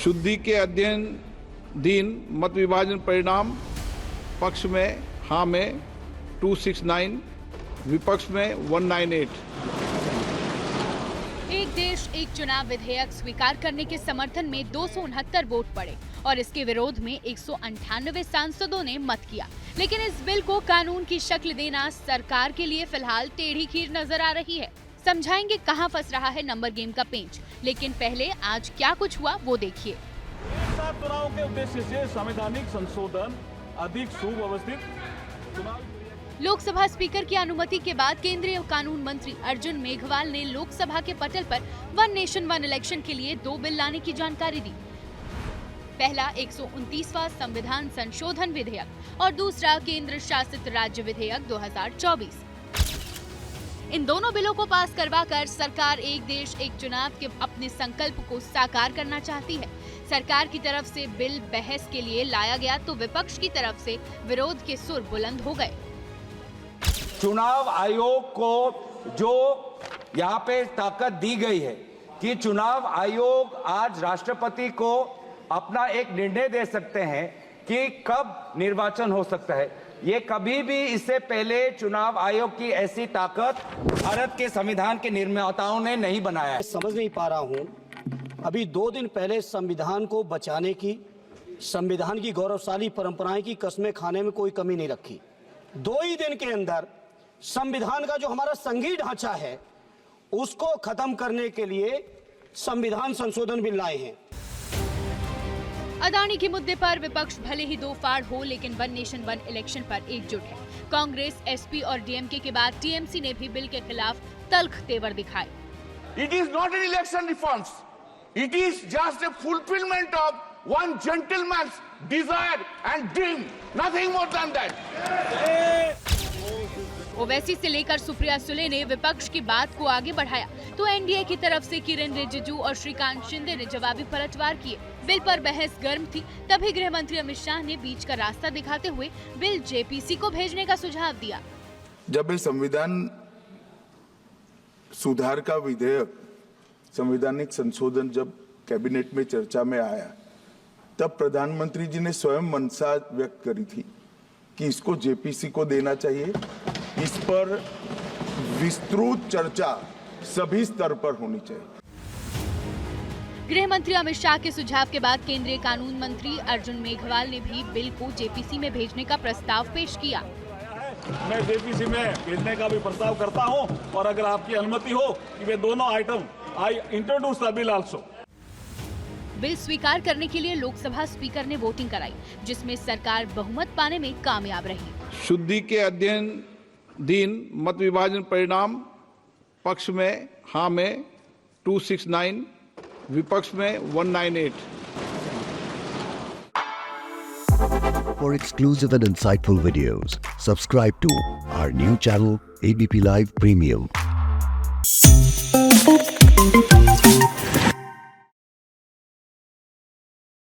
शुद्धि के अध्ययन दिन मत विभाजन परिणाम पक्ष में हाँ में 269, विपक्ष में 198। एक देश एक चुनाव विधेयक स्वीकार करने के समर्थन में 269 वोट पड़े और इसके विरोध में 198 सांसदों ने मत किया। लेकिन इस बिल को कानून की शक्ल देना सरकार के लिए फिलहाल टेढ़ी खीर नजर आ रही है। समझाएंगे कहां फंस रहा है नंबर गेम का पेंच। लेकिन पहले आज क्या कुछ हुआ वो देखिए। चुनाव के उद्देश्य से संवैधानिक संशोधन अधिक सुव्यवस्थित चुनाव। लोकसभा स्पीकर की अनुमति के बाद केंद्रीय कानून मंत्री अर्जुन मेघवाल ने लोकसभा के पटल पर वन नेशन वन इलेक्शन के लिए 2 बिल लाने की जानकारी दी। पहला 129वां संविधान संशोधन विधेयक और दूसरा केंद्र शासित राज्य विधेयक 2024। इन दोनों बिलों को पास करवाकर सरकार एक देश एक चुनाव के अपने संकल्प को साकार करना चाहती है। सरकार की तरफ से बिल बहस के लिए लाया गया तो विपक्ष की तरफ से विरोध के सुर बुलंद हो गए। चुनाव आयोग को जो यहाँ पे ताकत दी गई है कि चुनाव आयोग आज राष्ट्रपति को अपना एक निर्णय दे सकते हैं कि कब निर्वाचन हो सकता है। ये कभी भी इससे पहले चुनाव आयोग की ऐसी ताकत भारत के संविधान के निर्माताओं ने नहीं बनाया है। समझ नहीं पा रहा हूं, अभी 2 दिन पहले संविधान को बचाने की, संविधान की गौरवशाली परंपराएं की कस्में खाने में कोई कमी नहीं रखी। 2 ही दिन के अंदर संविधान का जो हमारा संघीय ढांचा है उसको खत्म करने के लिए संविधान संशोधन बिल लाए हैं। अदानी के मुद्दे पर विपक्ष भले ही 2 फाड़ हो लेकिन वन नेशन वन इलेक्शन पर एकजुट है। कांग्रेस, एसपी और डीएमके के बाद टीएमसी ने भी बिल के खिलाफ तल्ख तेवर दिखाए। It is not an election reforms. It is just a fulfillment of one gentleman's desire and dream. Nothing more than that. Owaisi से लेकर सुप्रिया सुले ने विपक्ष की बात को आगे बढ़ाया तो एनडीए की तरफ से किरण रिजिजू और श्रीकांत शिंदे ने जवाबी पलटवार किए। बिल पर बहस गर्म थी, तभी गृह मंत्री अमित शाह ने बीच का रास्ता दिखाते हुए बिल जेपीसी को भेजने का सुझाव दिया। जब ये संविधान सुधार का विधेयक, संवैधानिक संशोधन जब कैबिनेट में चर्चा में आया तब प्रधानमंत्री जी ने स्वयं मंशा व्यक्त करी थी कि इसको जेपीसी को देना चाहिए। इस पर विस्तृत चर्चा सभी स्तर पर होनी चाहिए। गृह मंत्री अमित शाह के सुझाव के बाद केंद्रीय कानून मंत्री अर्जुन मेघवाल ने भी बिल को जेपीसी में भेजने का प्रस्ताव पेश किया। मैं जेपीसी में भेजने का भी प्रस्ताव करता हूं और अगर आपकी अनुमति हो कि वे दोनों item I introduce the bill also. Bill स्वीकार करने के लिए लोकसभा स्पीकर ने वोटिंग कराई जिसमें सरकार बहुमत पाने में कामयाब रही। शुद्धि के अध्ययन दिन मत विभाजन परिणाम पक्ष में हाँ में 269, विपक्ष में 198। For exclusive and insightful videos, subscribe to our new channel ABP Live Premium.